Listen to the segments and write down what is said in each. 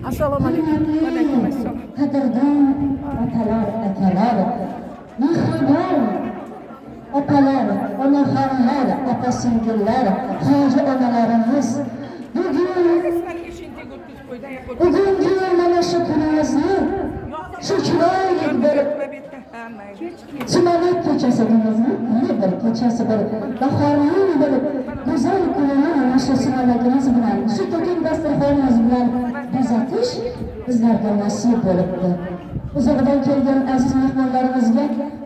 Assalomu alaykum. Va alaykum assalom. Qadrdon otalar, akalar, mehribon opalar, onaxonlar, opa-singillar, hoji onalarimiz, bugungi mana shu kunimizni shu chiroyli bir sumalak kechasi deymizmi? Bir kechasi bir bahorning bir go'zal kunini mana shu sumalagimiz bilan, shu to'kin dasturxonimiz bilan bezatish bizlarga nasib bo'libdi. Uzoqdan kelgan aziz mehmonlarimizga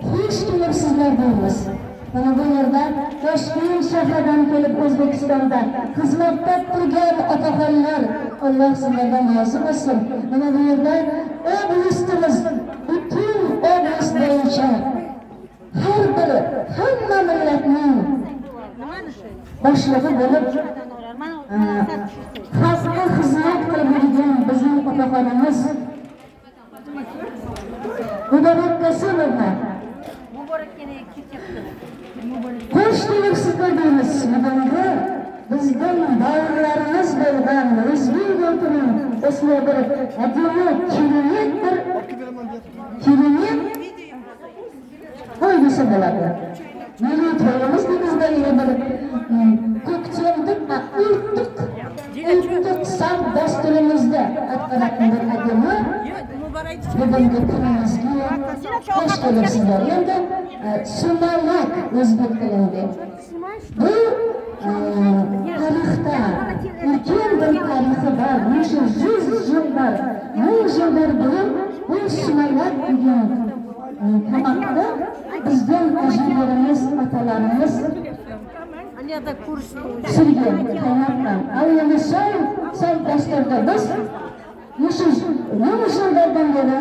xush kelibsizlar deymiz. Mana bu yerda Toshkent shahridan kelib O'zbekistonda xizmatda turgan otaxonlar, Alloh sizlardan rozi bo'lsin. Mana bu yerda oblastimiz, butun oblast bo'yicha har biri, hamma millatning boshlig'i bo'lib xalqqa xizmat qilib yurgan bizning otaxonimiz Muborak Qosimovlar. Xush kelibsizlar deymiz. Bugungi bizning davrlarimiz bo'lgan Respublikaning o'sma bir ajoyib kilometr qo'ygisi bo'ladi. Milliy to'yimiz bizda yana bir ko'kchamlik ultiq saf dasturimizda atqaratgan bir ajoyib bugungi kunimizga xush kelibsizlar. Endi sumalak o'zbek tilida. Bu tarixda ulkan bir tarixi bor. Shu 100 yillar, 1000 yillar burun bu sumalak degan tamoqda bizning ajdodlarimiz, otalarimiz surgan hayotdan. Alloh sal dasturda biz nima yillardan beri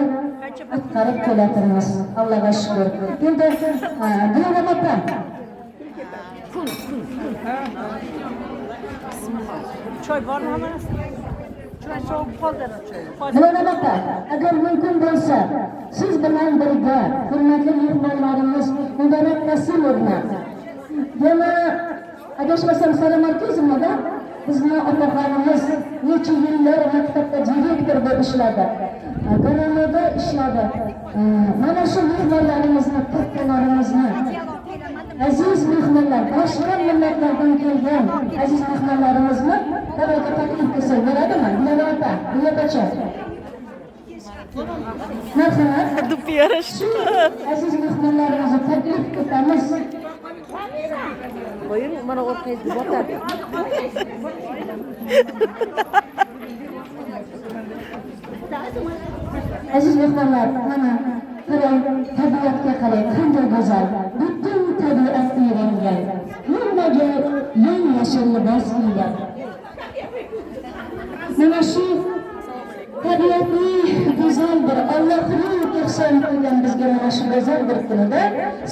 qarab kelatirmiz. Allohga shukr. Endi Dilora opa Choy bormi hammasi? Choy sovuq qoldi. Dilora opa, agar mumkin bo'lsa, siz bilan birga hurmatli mehmonlarimiz Muborak Qosimovna yana adashmasam Salom Markazimda bizning otaxonimiz necha yillar maktabda direktor bo'lib ishladi. Garonada ishladi. Mana shu mehmonlarimizni, kattalarimizni, aziz mehmonlar, boshqa millatlardan kelgan aziz mehmonlarimizni tabiiyki taklif qilsak bo'ladimi? Dilora opa, buyoqacha. Marhamat. Dub yarashdi. Aziz mehmonlarimizni taklif etamiz. Qo'ying, mana orqangizga botadi. Aziz mehmonlar, mana qarang, tabiatga qarang, qanday go'zal. Butun tabiat uyg'ongan. Hammaga yam-yashil libos kiygan. Mana shu tabiatni go'zal bir Allohning ihson qilgan bizga mana shu go'zal bir kunida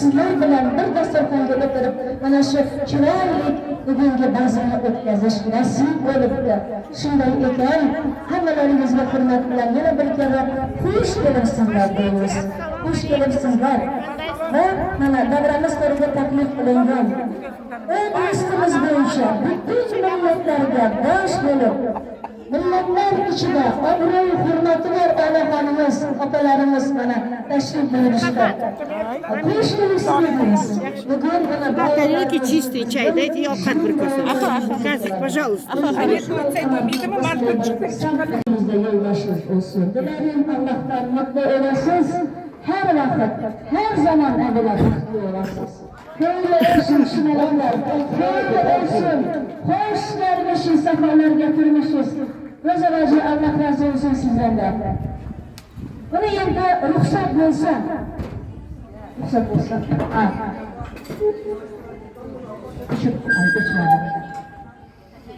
sizlar bilan bir dasturxonga o'tirib mana shu chiroyli bugungi bazmni o'tkazish nasib bo'libdi. Shunday ekan, hammalaringizga hurmat bilan yana bir karra xush kelibsizlar deymiz. Xush kelibsizlar. Va mana davramiz to'riga taklif qilingan oblastimiz bo'yicha butun millatlarga bosh bo'lib millatlar ichida obro' hurmati bor onaxonimiz, opalarimiz mana tashrif buyurishdi. Xush kelibsizlar. Bugun mana тарелки чистые, чай, дайте я обхат прикоса. Казик, пожалуйста. Yo'ldoshimiz olsun. Dilerim Allah'tan mutlu olasınız. Her vakit, her zaman evine mutlu olasınız. Böyle olsun şimdiler, böyle olsun. Hoş gelmişiz, sefalar getirmişiz. Rıza Bacı, Allah razı olsun sizden de. Bunu yerine ruhsat olsa. Ruhsat olsa.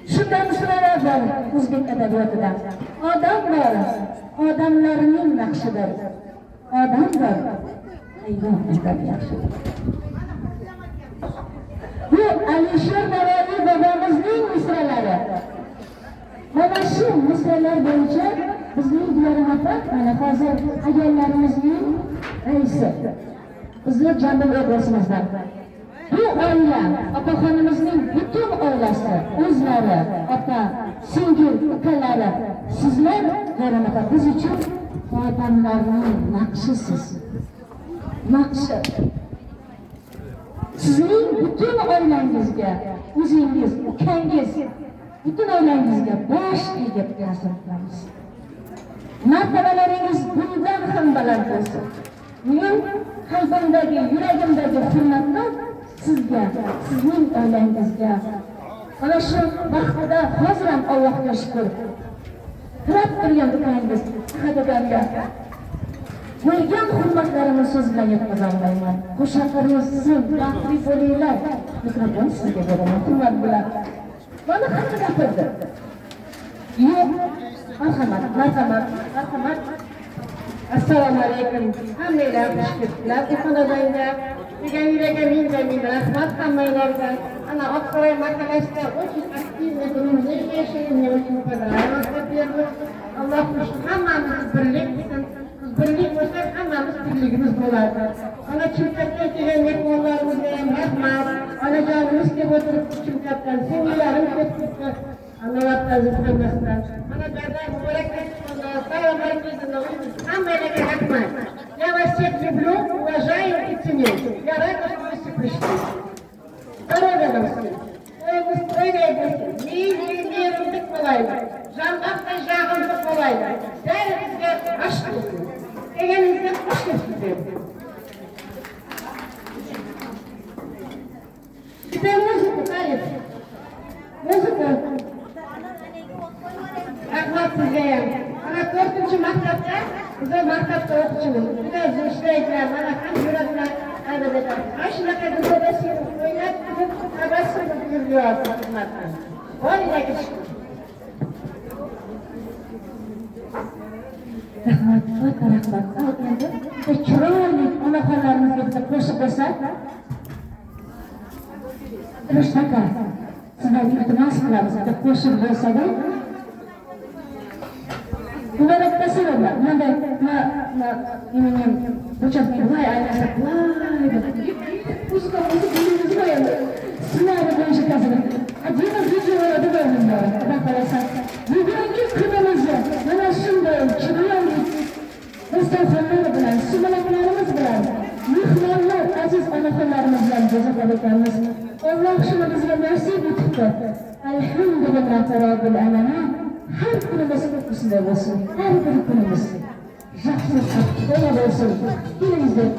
Shundan so'rayman o'zbek adabiyotida. Odam bor, odamlarning naqshidir. Odam bor, hayvonlardan yaxshidir. Bu Alisher Navoiy bobomizning misralari. Mana shu misralar bo'yicha bizning Dilora mana hozir ayollarimizning raisi. Bizning Jambil obrazimizdan. Bu oila, opaxonimizning butun oilasi, o'zlari, ota, singil ukalari, sizlar g'aramata biz uchun odamlarning naqshisiz. Naqshi. Sizning butun oilangizga, o'zingiz, ukangiz, butun oilangizga bosh egib ta'sir qilamiz. Martabalaringiz bundan ham baland bo'lsin. Men qalbimdagi, yuragimdagi hurmatni sizga, sizning oilangizga, mana shu vaqtida hozir ham Allohga shukr. Turab turgan ukangiz Hadidaga bo'lgan hurmatlarimni so'z bilan yetkaza olmayman. Qo'shaqaringizsin, baxtli bo'linglar. Mikrofon sizga beraman, hurmat bilan. Mana haqida gapirdi. Yo'q, marhamat. Assalomu alaykum. Hammanglar xush kelibsizlar. Xonadonga degan yuraga ming rahmat hammanglarga. Ana Oqsaroy mahallasida очень aktiv o'zimizni yashashimiz uchun foydalanamiz. Alloh hammamiz birlik qilsin. Birlik bo'lsak hammamiz birligimiz bo'ladi. Ana Chimkentga kelgan mehmonlarimizga ham rahmat. Onajonimiz kelib o'tirib Chimkentdan singillarim ketdi. Alloh ta'zim qilmasdan. Mana dada muborak hammalarga rahmat. Я вас всех люблю, уважаю и ценю. Я рада, что вы все пришли. Здоровья вам всем. Стройной bo'lsin. Ming bo'laydi. Jandatday jag'imda bo'laydi. Bäringizga ash bo'lsin. Kelganingizga xush kelibsiz. Bitta muzika qayerda? Muzika. Rahmat sizga ham. Ana 4-maktabda, biz maktabda o'quvchimiz. Juda ishlaydilar, mana ham yuradilar. Ana shunaqa deb o'ynab, tabassum qilib yuribdi xizmatdan. Voylaga shukr. Rahmat. Endi chiroyli onaxonlarimizga bitta qo'shiq bo'lsa, Rishtaqa, sizlarga iltimos qilamiz, bitta qo'shiq bo'lsa-da. Bunlar bittasi bo'ldi. Mana bo'chasning voy aylasa, voy deb. Muzika qo'yadi. Sizlarga qo'shiq qazilib. Ajina videolarda bo'ldi. Xudo xolasa. Bugungi kunimizni mana shunday chiroyli dasturxonlar bilan, sumalaklarimiz bilan, mehmonlar, aziz onaxonlarimiz bilan bezaklar ekanmiz. Alloh shuni bizga nasib etibdi. Alhamdulillah robbil alamin. Har kunimiz shunday bo'lsin. Har bir kunimiz yaxshi bo'lib bo'lsin. Kelingizlar.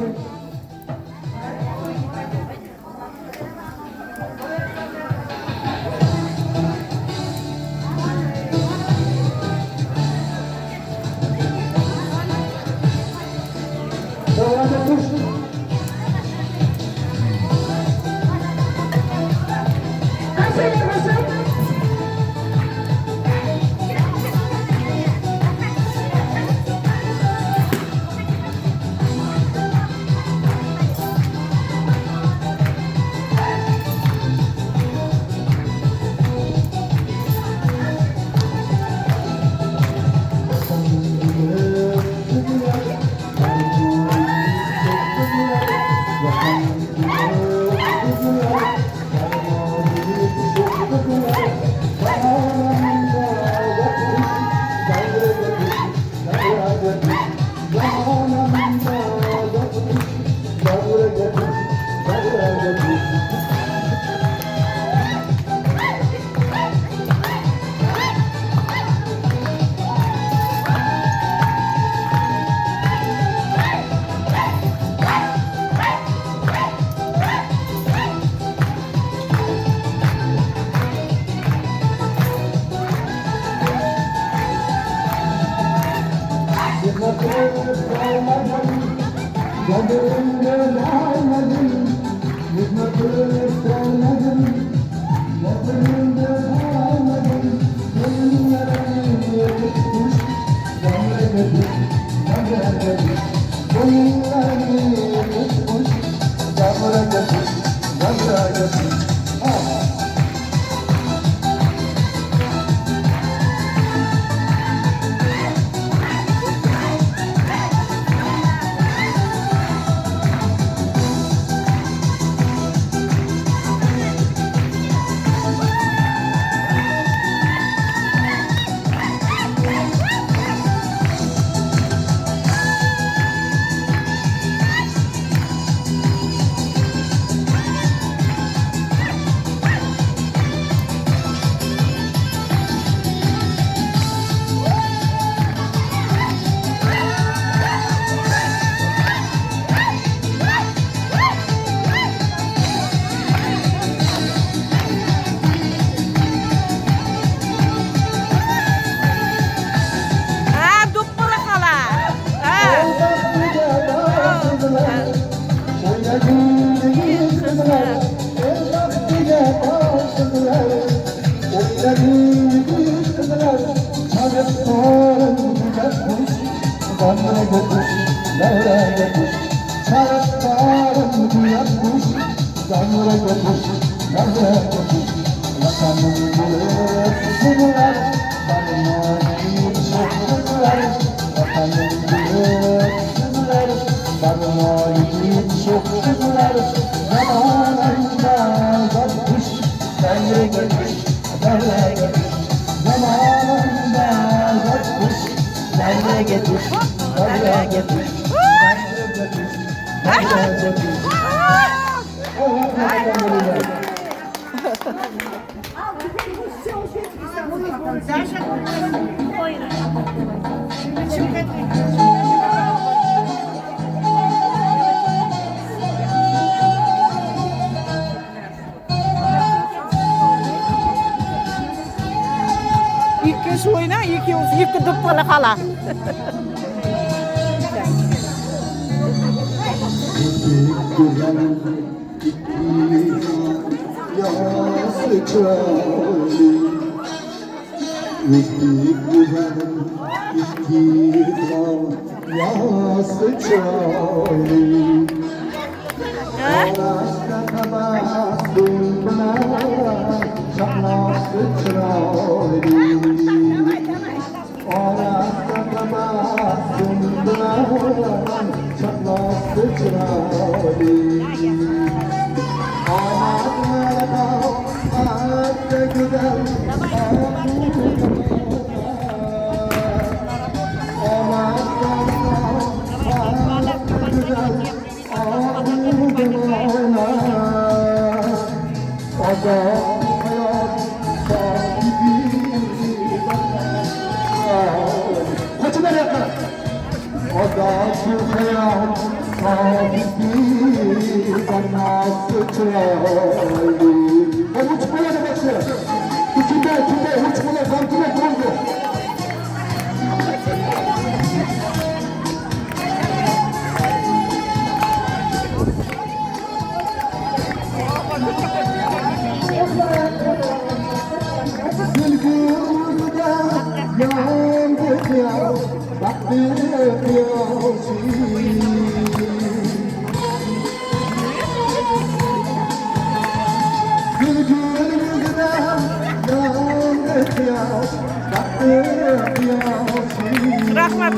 İki suyuna iki duppala hala. Rahmat.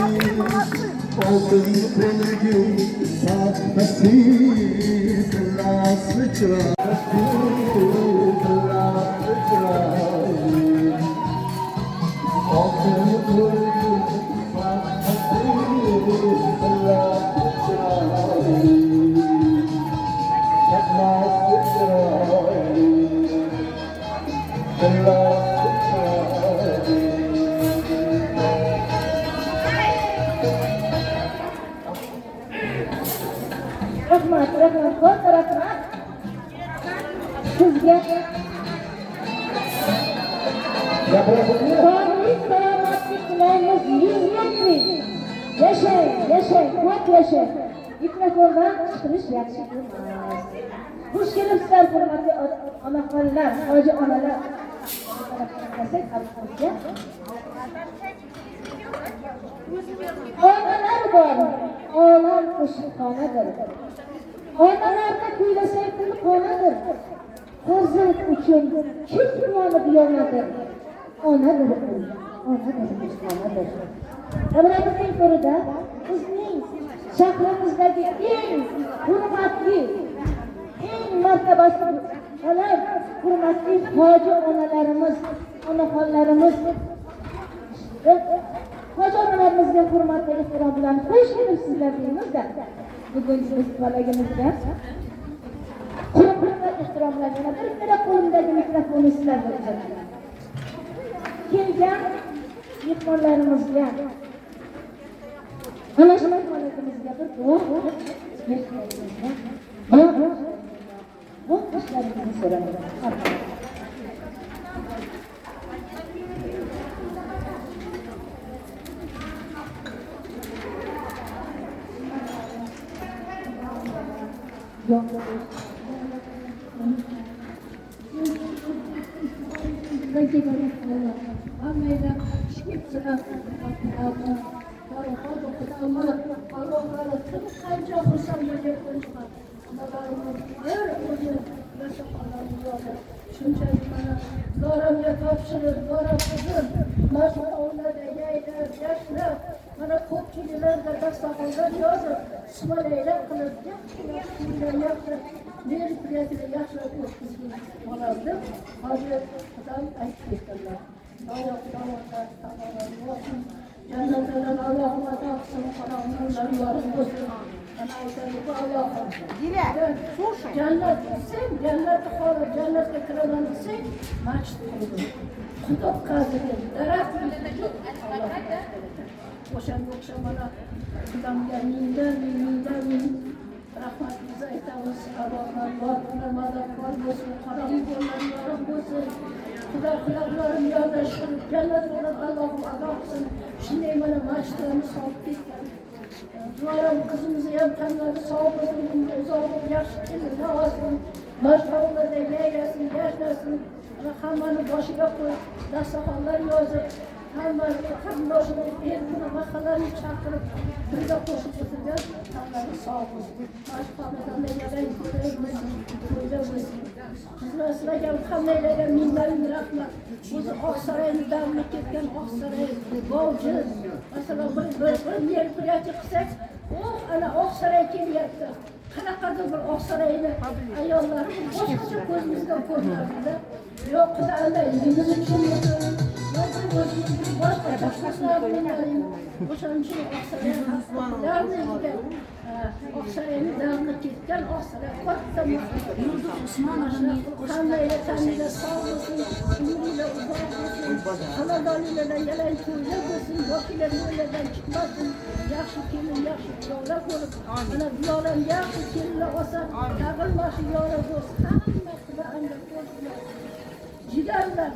Mikrofondan chiqarish yaxshi emas. Xush kelibsizlar hurmatli onaxonlar, hoji onalar. Onalar bor, olam qo'shiqxonadir. Onalarni kuylasak tilxonadir. Farzand uchun kim dunyoni buyonadir. Onadir u, onadir qo'shiqxonadir. Davlatimizning to'rida bizning shahrimizdagi eng hurmatli, eng martabali onalar, hurmatli hoji onalarimiz, onaxonlarimiz, hoji onalarimizga hurmatli ehtirom bilan xush kelibsizlar deymizda. Bugungi biz falagimizda hurmat va ehtirom bilan yana bir ikkita qo'limdagi mikrofonni sizlarga uzataman. Kelgan mehmonlarimizga ana shu mehmonlarimizga bir duo bu ishlaringizni so'raman. Shunchaki mana zorimga topshirib, zorim mashhur oiladagi yashlab, mana ko'pchiliklarda dasturxonlar yozib, sumalaklar qilib, yaxshi merosiyasiga yaxshilab o'tkazib olardim. Hozir odam aytib ketdilar. Cennetten Allah'ım ataksın, karanlıklar yarım olsun. Allah'ım. Cennet gitsin, cennet kalır, cennete kiralan gitsin, maçta olur. Kuduk kazıdır, darak büyütecek, Allah'ım. Boşan yoksa bana, kudam gelminden, rahmatınıza etavuz, Allah'ım, varlığına madak var olsun, karanlıklar yarım olsun. Kulaklarım yoldaşım, cennet olur, Allah'ım adamsın. Şimdi bana maçlarını soğuk gitken. Duvarım kızımızı yemkenleri soğuk olsun, uzağım, yaşlı, ne olsun. Maçlarında da neylesin, yaşlasın. Rahamanı başına koy, dastakallar yazıp. Hamları, hamlaşını, elini, makalarını çakırıp. Burada koşup tutacağız, hamları soğuk olsun. Maçlarında da gelen kuyruğumuzun, kuyruğumuzun. Sırasına gel, kamerayla minlerin rahmet. Bizi Aksaray'ın devlet etken Aksaray, Bolcuz. Mesela bir yer buraya çıksak, ana Aksaray keliyetti. Kanakadır bir Aksaray'ını ayollarımız başkaca gözümüzden korkmadılar. Yok da ana ilgimiz için yapıyorum. Başkasına bunların boşanın için Aksaray'ın hastalarını Aksaray'ın devlet etken Aksaray korkta mutlu. Kanlayla kendine sağ olsun, umuruyla uzak olsun, Anadolu'yla gelen kuyla olsun, Bakı'yla çıkmasın, yaxşı kelin, yaxşı yolak olup, ana diyorlar yaxşı kelinle olsa, dağılması yolak olsun, hammasi da ancak olsunlar. Giderler,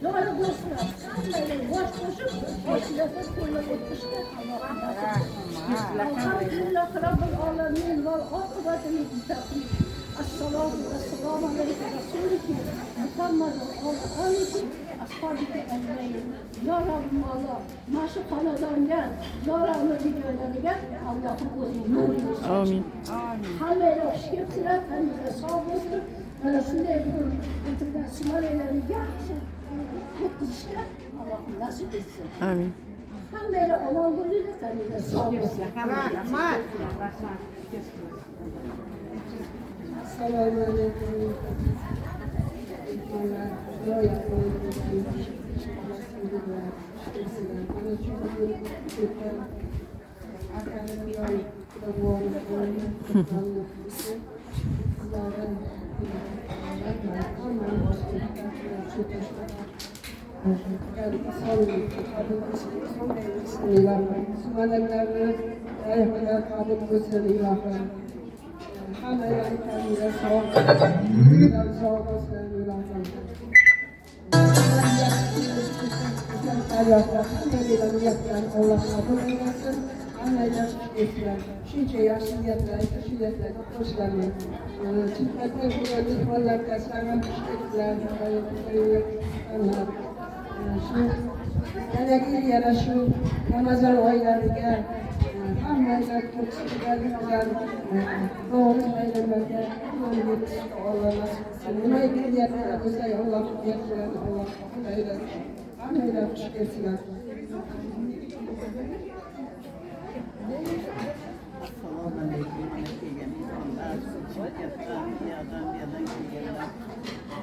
yolak olsunlar, kanlayla boş koşup, oşilasa kuyla etmişler, Alhamdulillah, Rabbul Alamin, vel akıbatını bitaqim. Esselamu aleyke Resulüke, Muhammedun aleyke, ashabike ecmaîn. Ya Rabbim Allah, maşı kanadan gel, ya Rabbim videoları gel, Allah'ın gözünü nurunu saçın. Amin. Hamleyle hoş getirdiler, kendinize sağ olsun. Bana şuraya getirdiler, Sümareleri yaxşı, mutlu işler, Allah'ım nasip etsin. Amin. Hamleyle olan gözüyle kendinize sağ olsun. Selamun aleyküm. Allah kabul eylesin. Anlayla ettiler. Şunca yaşlıyetler, kişiyetler, hoşlanıyor. Çıkmakta bu ihvallarda sana ettiler. Şu gerekli yere şu Ramazan oylarına Anlayla çok güzel doğru eylemede yol yetişti Allah nasip etsin. Buna bir yerlere özel Allah yetkilerini Allah kabul eylesin. Anlayla hoş gelsinler.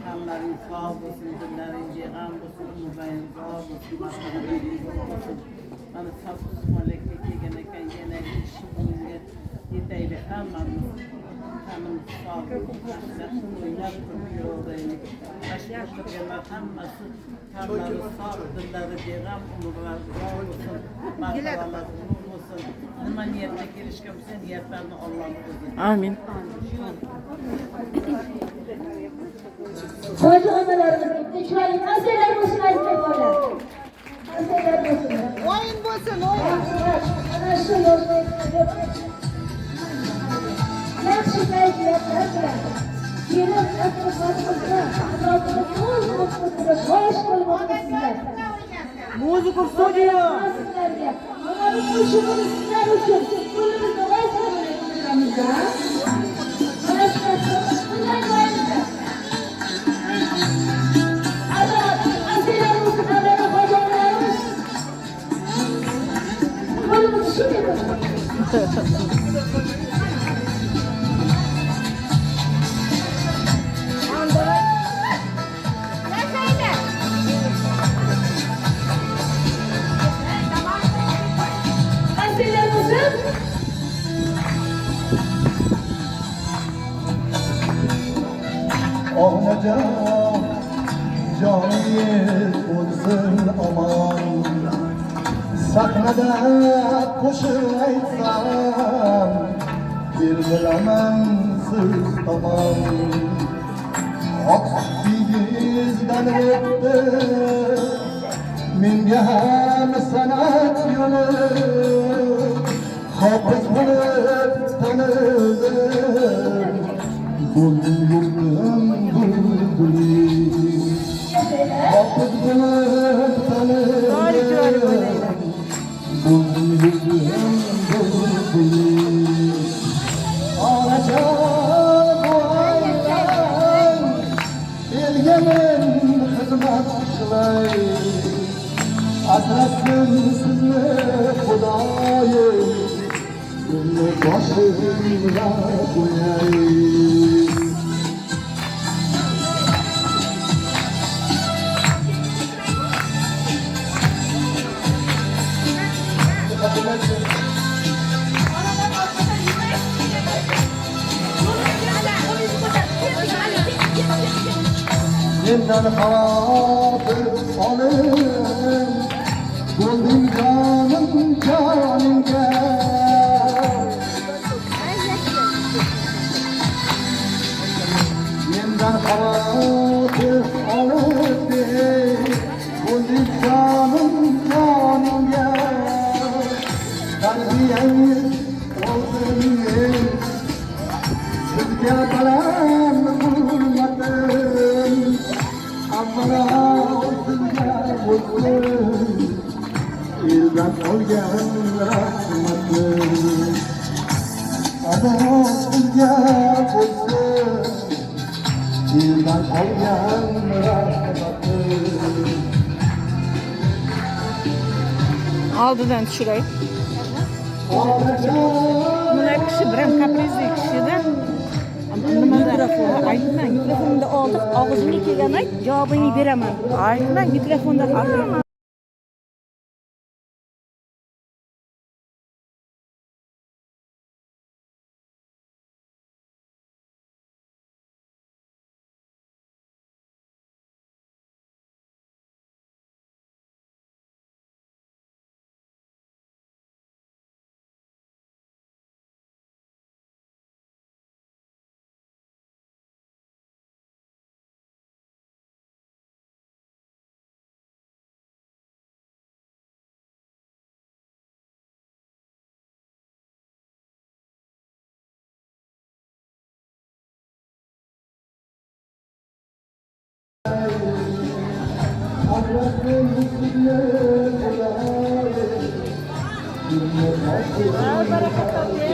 Hamların sağ olsun, dillerin cihan olsun, mübayyin sağ olsun, başkanı birliği olsun. Bana sağsız moleklik yegeneken gene işim olunca yeteyle hamlarımız hanım sağ olsun, başlasın, oynar kurmuyor olayını. Başka kırmalar hamması, hamları sağ olsun, dilleri cihan umurlar sağ olsun, maşallah olsun. Nima niyetine girişkamsa niyetlerini Allah'ın olsun. Amin. Hoca analarımız bitti. Şu an aseler olsun azizler. Aseler olsun. Oyun bulsun, oyun. Anasıl olsun. Yaxşı kayfiyetler bilen. Gelin etrafımızda Rabbini kul mutludur. Hoş bulmakta sizler. Muzika stüdyo. Bunları kuşumuz sizler için. Kulümüzde ne sanırız? Başkasımız bunlar vardır. Azilerimiz, kadere hocalarımız. Kulümüzü şimdi bulun. Tamam. Xolajon, joningiz bo'lsin omon. Sahnada qo'shiq aytsam, keldilaman siz tomon. Oqsizdan o'tdi menga ham san'at yo'li, hofiz bo'lib tanildim, bo'ldim yurtim bulbuli. Hofiz bo'lib tanildim, bo'ldim yurtim bulbuli. Onajon bu aylan elga men xizmat qilay, asrasin sizni Xudoyim, sizni boshimga qo'yay. Mendan xavotir olib, bo'lding jonim joningga. Mendan xavotir olib, bo'lding jonim joningga. Qalbingiz olsin sizga baland hurmatim, avvalo sizga bo'lsin eldan olgan rahmatim. Avvalo sizga bo'lsin eldan olgan rahmatim. Oldidan tushiray. Buna kishi biram kaprizli kishida. Mikrofon aytmang, mikrofonda oldi, og'zimga kelgan ayt, javobini beraman. Aytmang, mikrofonda haqman.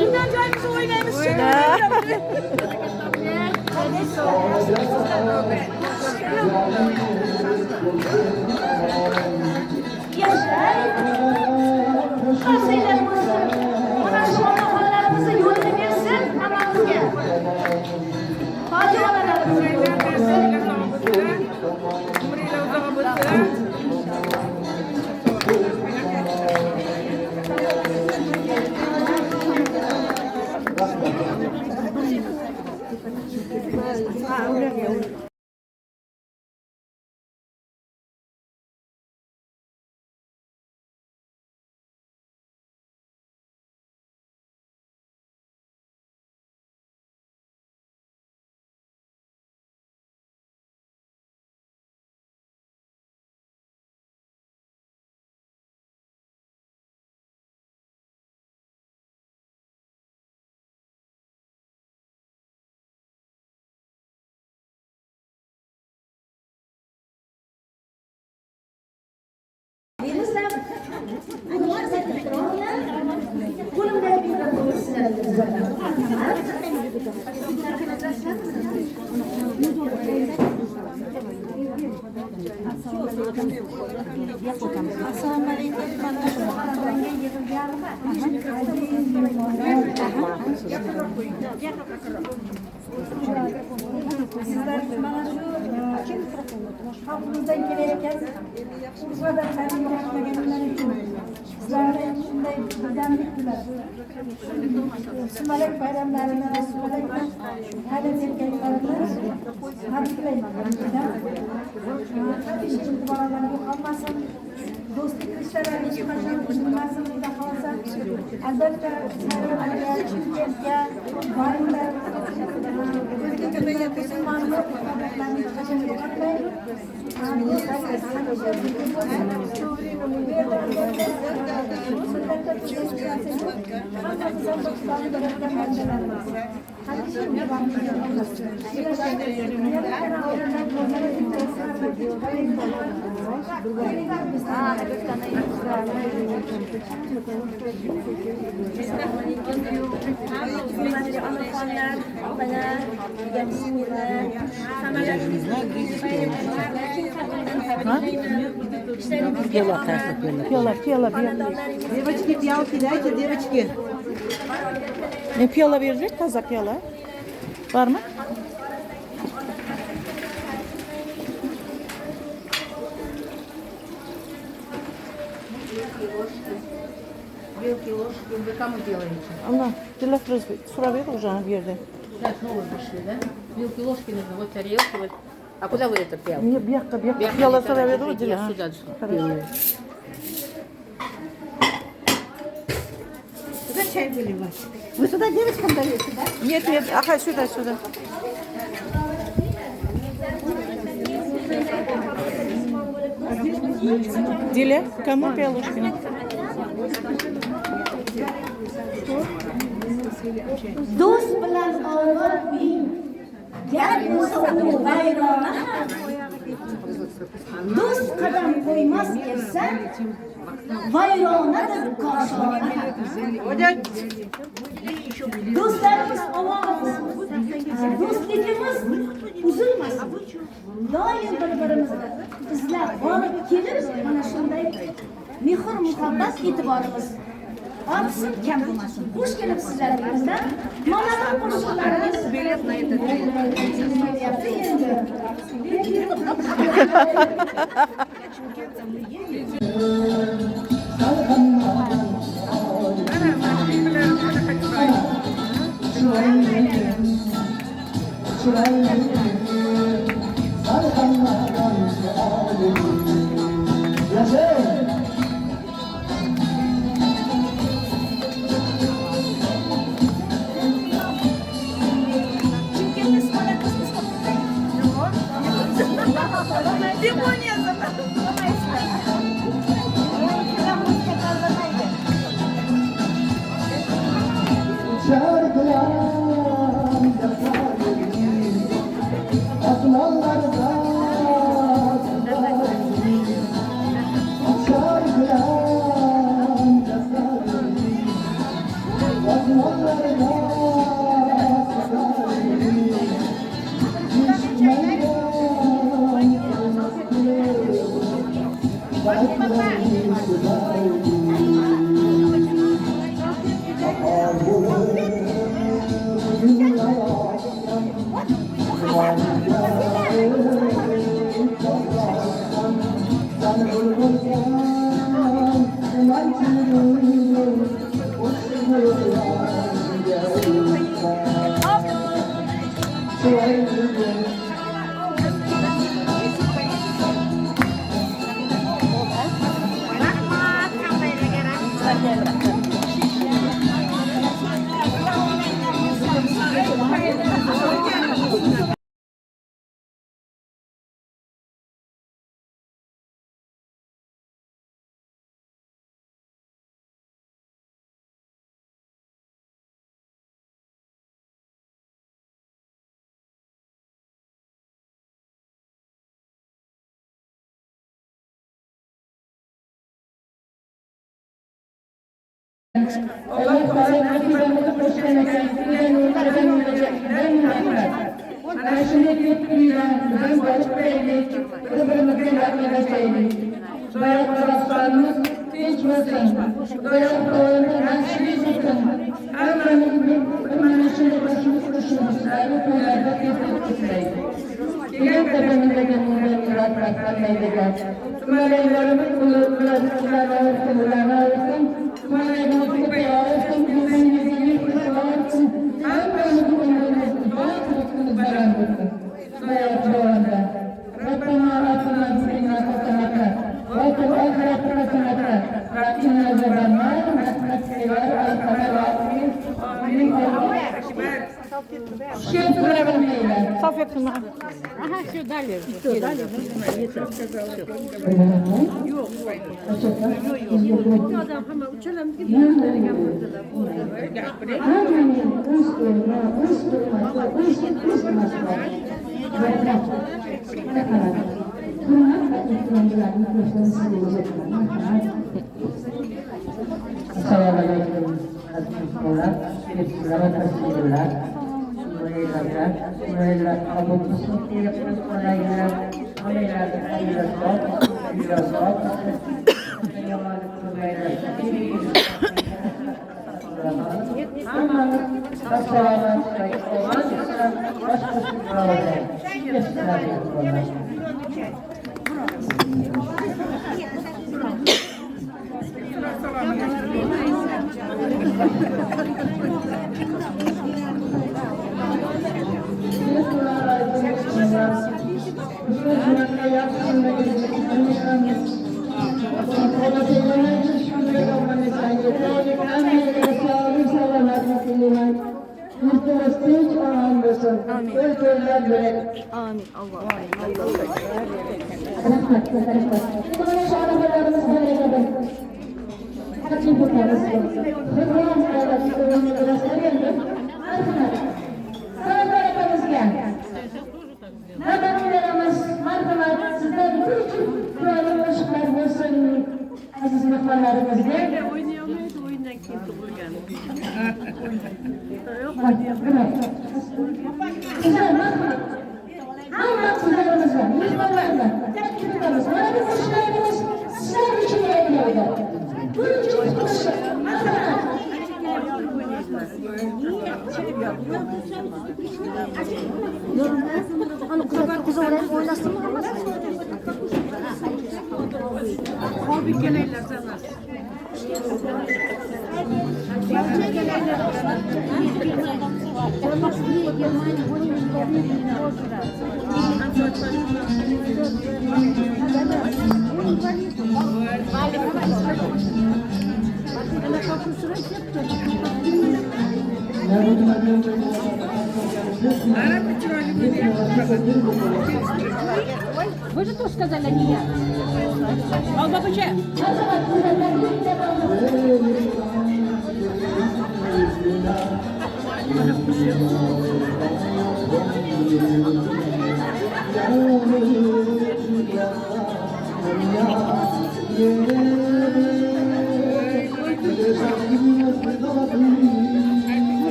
Bundan joyimizni o'ynaymiz. Qarsiylar bo'lsin. Mana shu onaxonlarimizni yo'lini bersin hammamizga. Hoji Assalomu alaykum. Sizlar mana shu xalqimizdan kelayotgan o'zlardan ta'min etmaganlar uchun sizlarni shunday birdamlik bilan sumalak bayramlarini va sumalak ta'lim etganlarini tabriklayman. Hamisha e'tiborlarga yo'qolmasin. Do'stlik rishtalarini hech qachon buzilmasin. Xudo xohlasa albatta sayyohlarga, Chimkentga boringlar. Piyala. Девочки, пиалки дайте, девочки. Ne piyala verecek? Taze piyala. Var mı? Вилки, ложки, вы кому делаете? Allah, telefon sıra ver уже bir yerde. Сейчас новые пришли, да? Вилки, ложки нужны, вот тарелки, вот. А куда вы это прям? Niye bir yakka. Piyala sıra ver o Я сюда делаю. Куда чай выливать? Вы сюда девочкам даете, да? Нет, ага, сюда. Dile, kому пиалушкина? Do'st bilan ovora uying, gap bo'lsa u vayrona. Do'st qadam qo'ymas esa vayronadir koshona. Do'stlarimiz omon, do'stligimiz uzilmasin. Doim bir-birimizni izlab borib kelib, mana shunday mehr muhabbat e'tiborimiz ortsin, kam bo'lmasin. Xush kelibsizlar bizdan. Mana bu qo'shiqlarimiz bilet na это Bayrak taraftarımız geçmesin. Bayrak doğrunda nasibimiz etsin. Ömrümün içinde başımız kuşumuz. Ayrı konularda tepki tutmayız. Bilen tepemizde kendimizden murat bıraktan meyleler. Kumalaylarımız kullanıcılar ağırsın, ulan ağırsın. Kumalaylarımızı tepe ağırsın, bilmenimizi bir kuşu ağırsın. Ömrümüzü ömrümüzü, bana kırıkkımız zarandırsın. Bayrak doğrunda. Rabbena atina dunya hasenatan ve fil ahireti hasenatan ve qina azabannar. Rahmetliler arkana rabbimiz. Amin. Şükür Saf yaptım ben. Aha şu dalje. Assalamualaikum warahmatullahi wabarakatuh. Mulailah kamu bersuci mulailah Amin. Allah. Aziz mehmanlarımızla Oynayamaydı, oyundan kimse uygan. güzel merhamet. Allah kızlarımız var, mehmanlarımız var. Teklifimiz var, bir hoşlarımız sizler için yayınlaydı. Bunun için konuşalım. Merhamet. Hani kız oraya oynasın mı? Abi geleyler sana. Вы же тоже сказали, а не я. Ал бабача.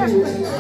Пошли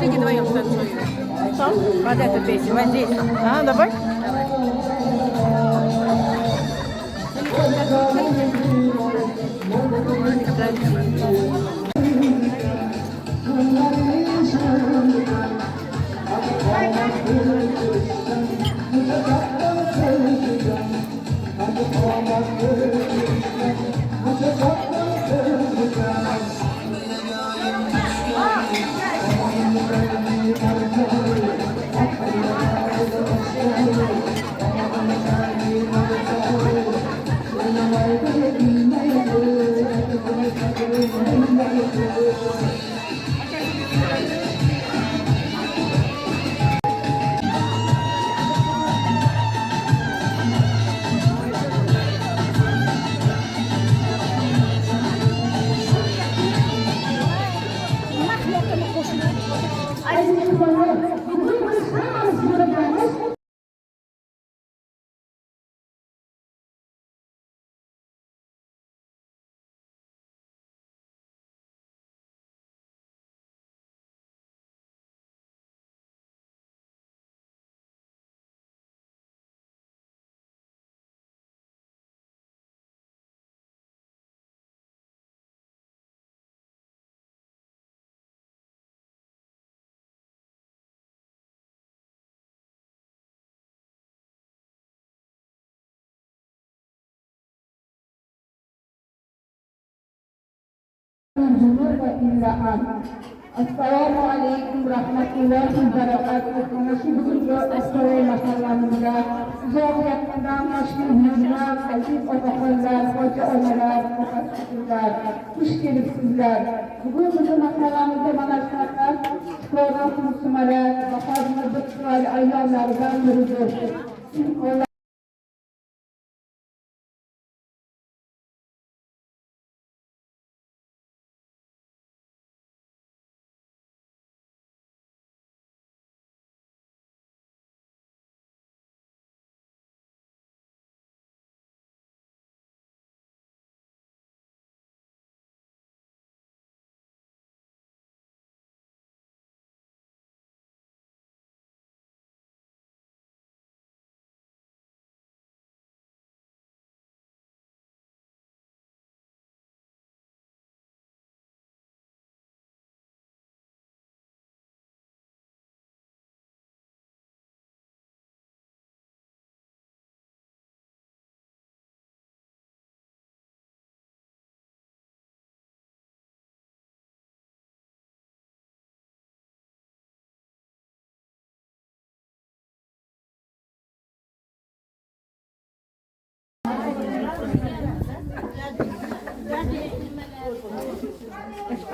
вдвоем танцуем. Под эту песню, вот здесь. А, давай. Assalamualaikum warahmatullahi wabarakatuh. Masih begitu asal masalahnya. Zahir kadang masih hilang aziz otaklar, koca onalar, kokaslar, müşkilisizler. Bugün bizim masalahımızda masyarakat, program konuşmalar, bakarına bıçkal aylardan biridir.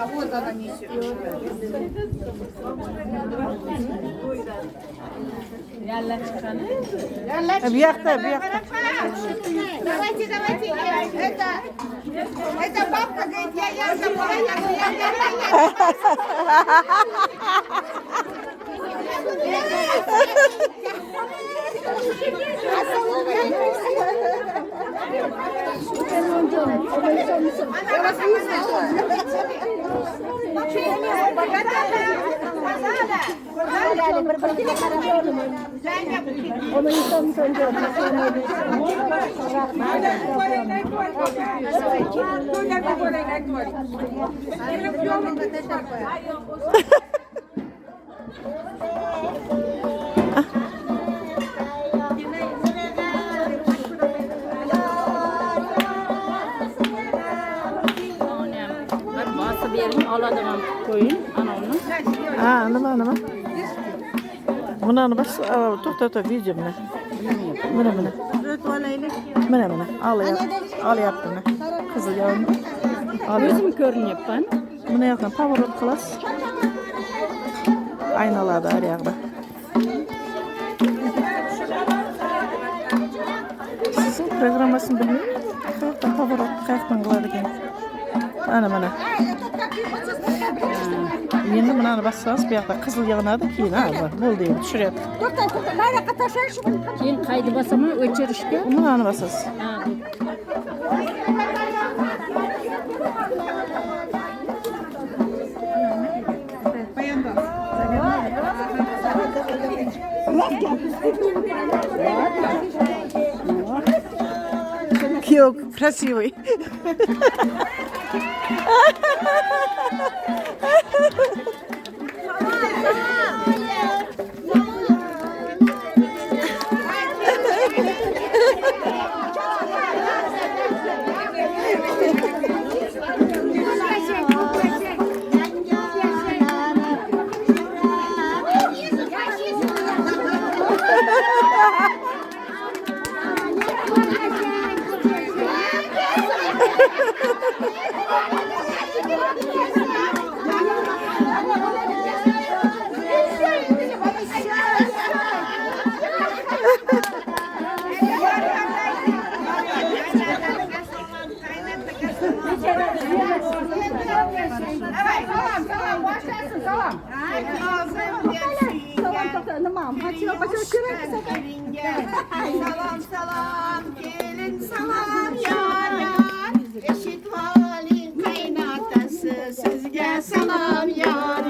А вот она несет. Объехта. Давайте, это бабка говорит, я забыла, я вас не Bosib bering, oladigan qo'ying, ana uni. Ha, nima? Bundan bas, to'xta, video mana. Mana. O'tib olaylik. Mana. Olyapti mana. Qizil yog'ni. O'zim ko'rinyapman. Buni yoqdan pоворot qilasiz. Aynaladi har yoqda. Siz programmasini bilmaymi? Qayerdan pоворot qayerdan qiladi ekan? Mana. Endi bunani bassangiz bu yoqda qizil yog'nadi, keyin bo'ldi endi tushiryapti. To'xta, nariyoqqa tashlash. Keyin qaydi bosaman o'chirishga. Bunani basasiz. Киок, красивый. Salam, gelin salam yar. Eşit halin kaynatası, sizge salam yar.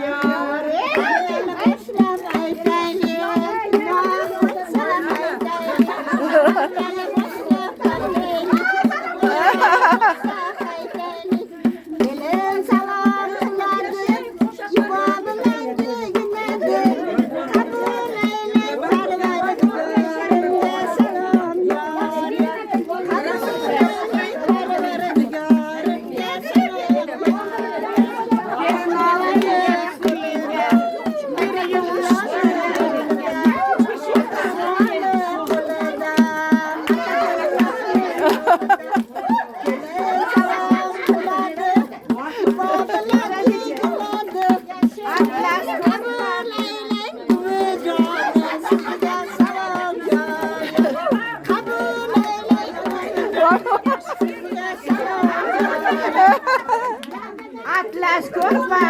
Atlas kurma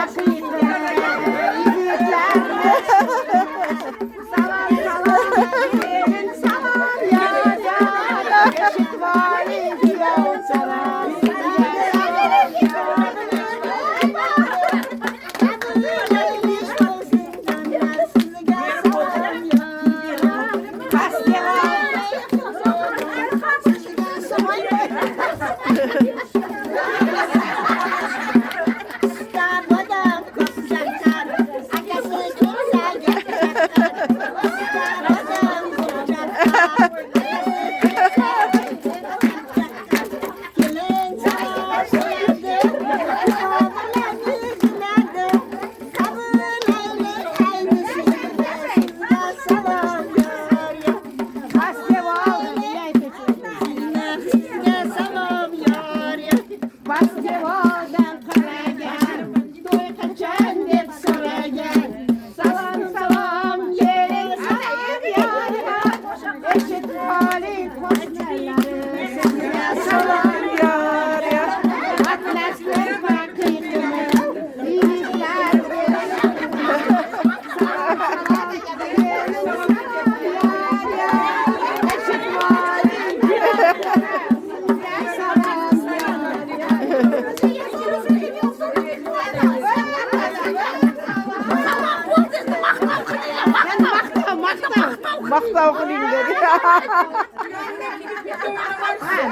Maqtav qiling dedi.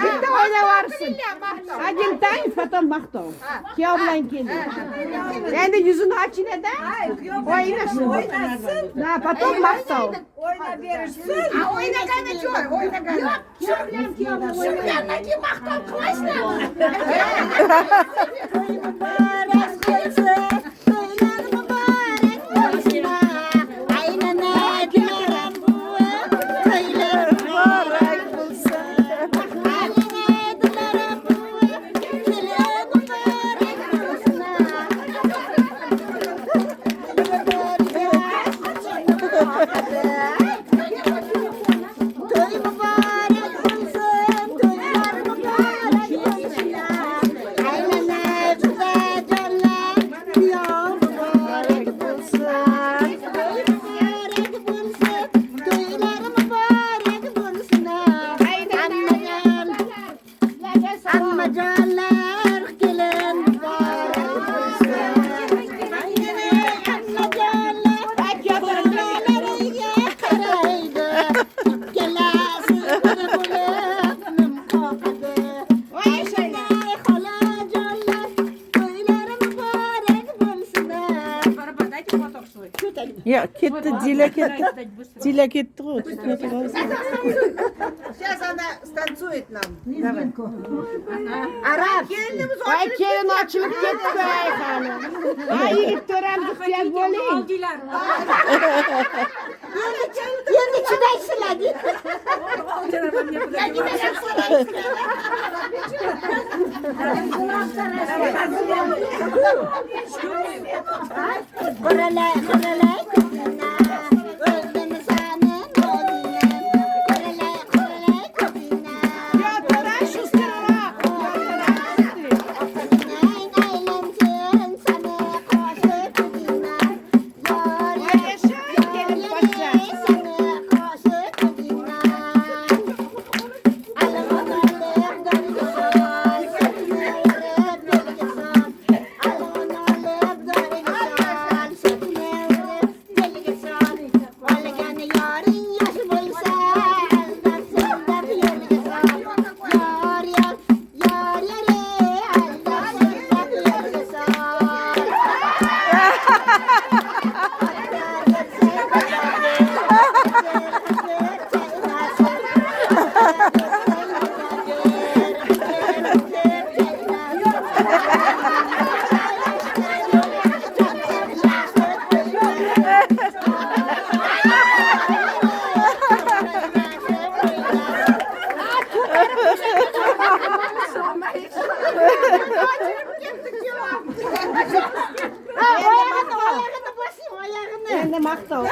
Bitta oyna varsın. Agil tang, потом maqtav. Kuyov bilan keldi. Endi yuzini ochingda o'ynasin. Na, потом maqtav. Oyna berishsin. O'ynaganda cho'y, o'ynaganda. Shu bilan kuyov bilan maqtav qilasizlar. Mubarak bo'lsin, to'ylar muborak bo'lsin. Aynana Toy mübarek olsun, toylar mübarek olsun. Aylanıp da canlar, yol mübarek olsun. Toy mübarek olsun, toylar mübarek olsun. Anmacanlar gelin mübarek olsun. Anmacanlar toylarıya karaydı. Gelasiz bir bulupnum kokadı. Ayşeler halacanlar toylar mübarek olsun. Ya ketdi, Dila ketdi. Dila ketdi ғой. Сейчас она станцует нам. Arap. Ay kelin açılıp ketdi ay hanım. Ay yigit törendik tez bo'ling. Yendi chidaysizlar. Qoralay, qoralay, ko'zingni. O'zini sani o'zingni. Qoralay, qoralay, ko'zingni. Ya tören şu sıra. Aylansin sani qo'shib ko'zingni. Yor, Yaşa gelin başa. sani qo'shib ko'zingni. Alimotolib doriga sol, sepni urib belga sol. Alimotolib doriga sol, sepni urib belga sol. Olgani yoring yosh bo'lsa, aldab so'zlab yo'lga sol. Yor, yor, yor, yor, aldab so'zlab yo'lga sol. Ayağını basayım, ayağını. Endi maqtov.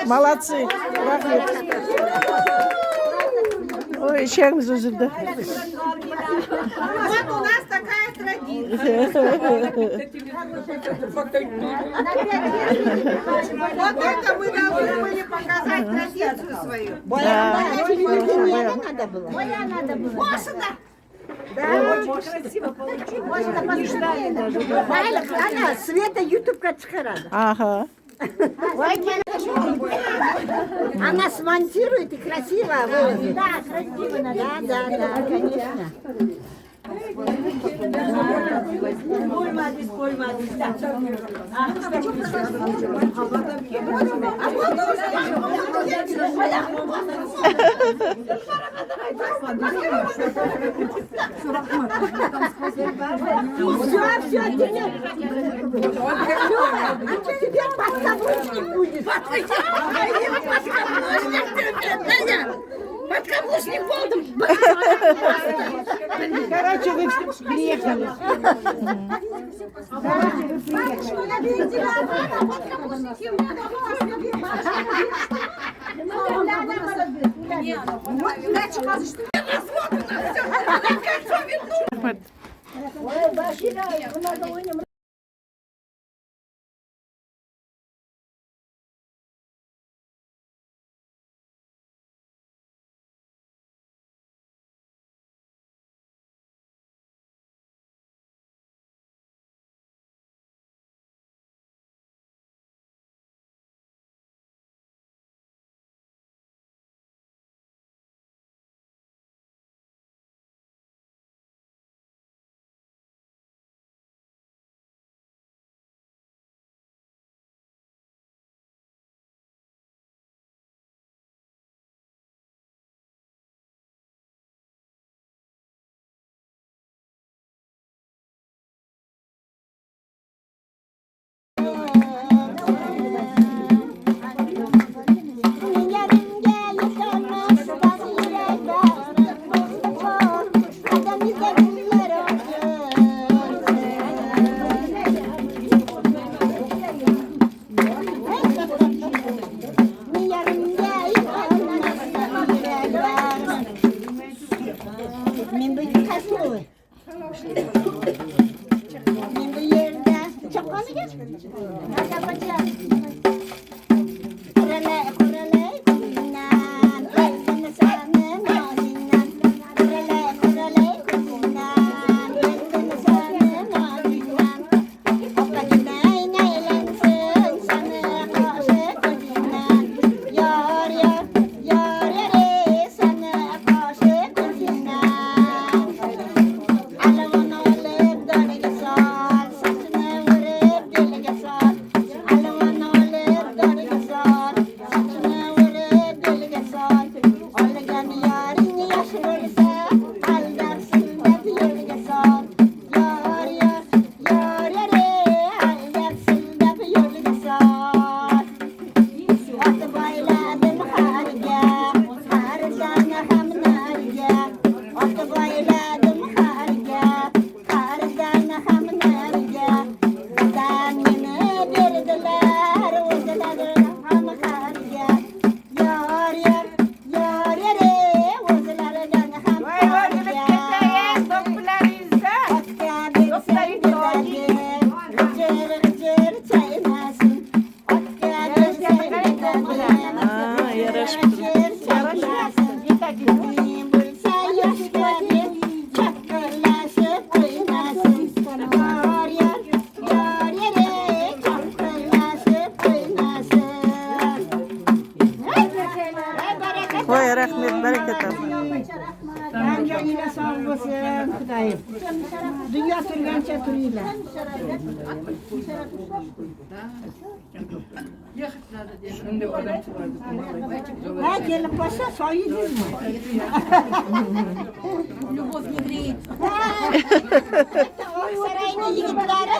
Молодцы. Rahmet. Ой, içerimiz üzüldü. Вот у нас такая традиция. Вот это мы должны были показать традицию свою. Надо было. Да, очень красиво получилось. Ana Sveta YouTube'ga chiqaradi. Aha. Она смонтирует и красиво выложит. Да, красиво надо. Да, конечно. Все, теперь подкаблучник будет. Подкаблучник болдым. Короче, вы приехали. Rahmet. Voy rahmet, bereket olsun. Yine sağ olasın Kudayım. Dünya turgancha turuyla. Ha gelin başa soyunuz mu? Любовь не греет. Sarayın yigitleri.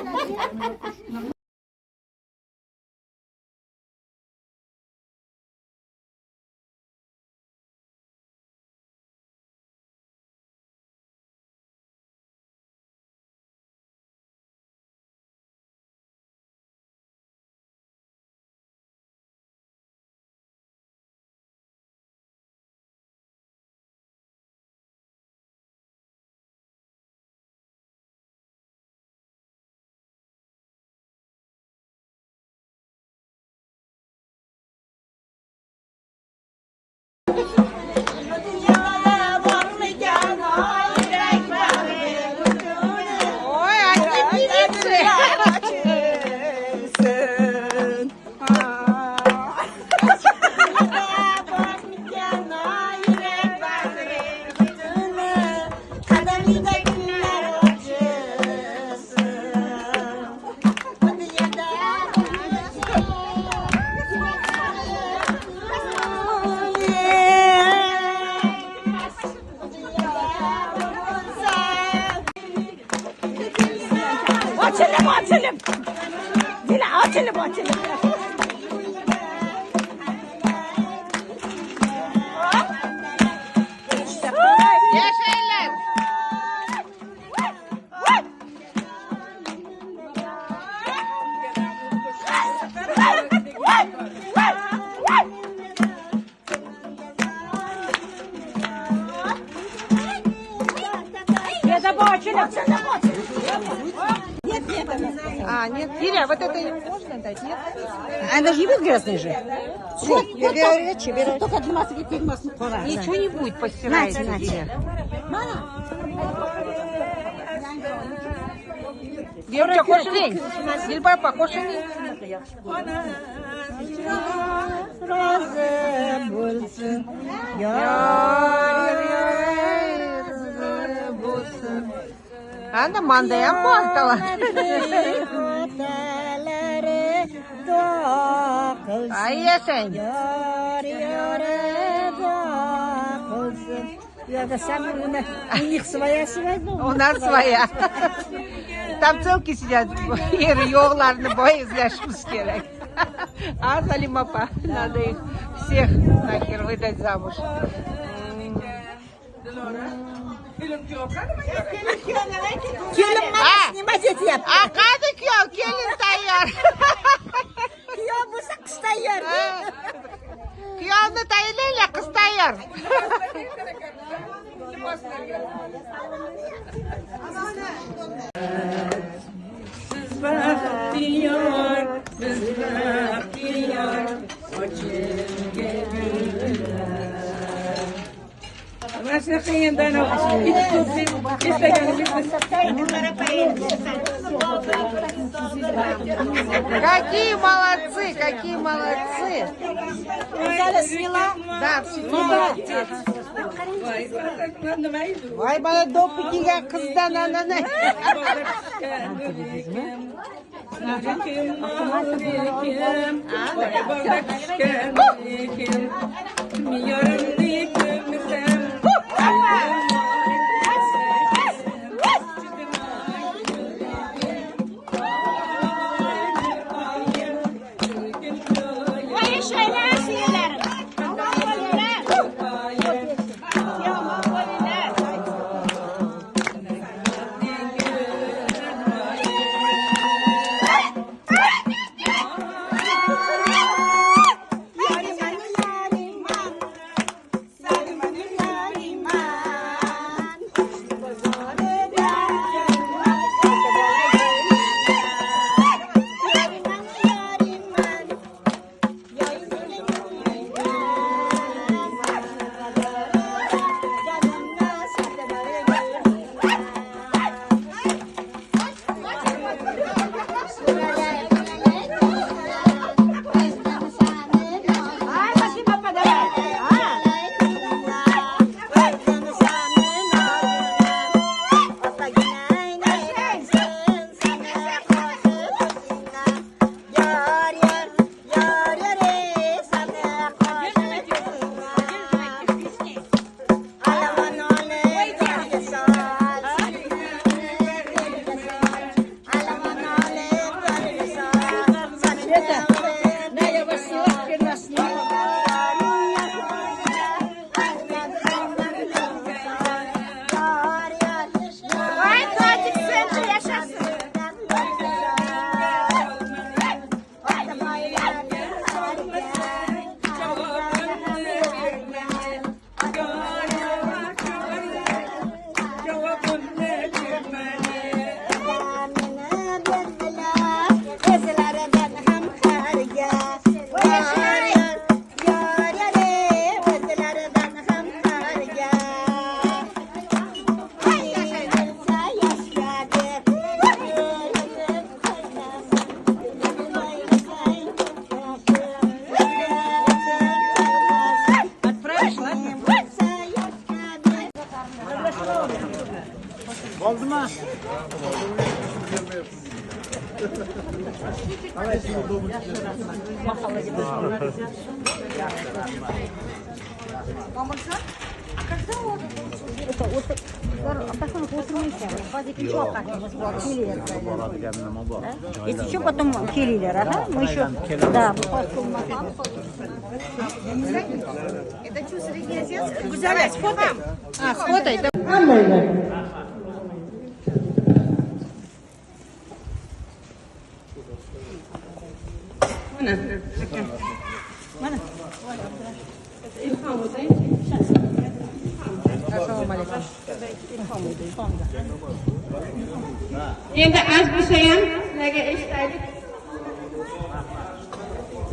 Açılım. Dile açılım. Yaşayın. Ya da bu açılım. А, нет, Киря, вот это не можно дать, нет? Она же не будет грязной же. Только для маски фильмов. Ничего не будет, постирайте. Девочка, кошелень. Дильбапа, кошелень. Anda mandaya mı Ay ya sen. Ya da sen у них своя свадьба. У нас своя. Там целки сидят, yoğlarını boy izlешimiz gerek. А, Салимапа, надо их всех нахер выдать замуж. Gelin bana snimat et yap. А, kadı kıyov, gelin tayyar. Kıyov bu kız tayyar. Kıyovni tayinlayla, kız tayyar. Bahtiyar, biz bahtiyar, acilge güller. Nasıl kıyından o hiç tutsun, Какие молодцы, какие молодцы. Взяла, сняла. Да, молодец. Vay bana dopitiga kızdan ananı. Bo'ldimi? Если что, потом келилер, ага. Мы еще, да, это что, средний отец? Гузаля, сфотай. А, сфотай. Endi az bo'lsa ham sizlarga eshitaylik.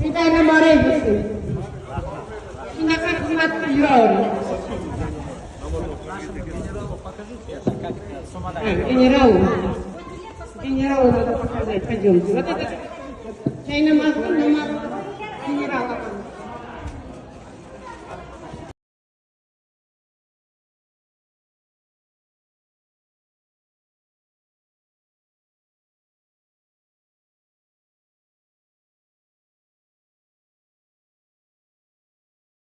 Bitta moray bo'lsin. Shunaqa xizmat qilib yuravering. Генералу надо показать. Пойдемте. Вот это чайный мазок,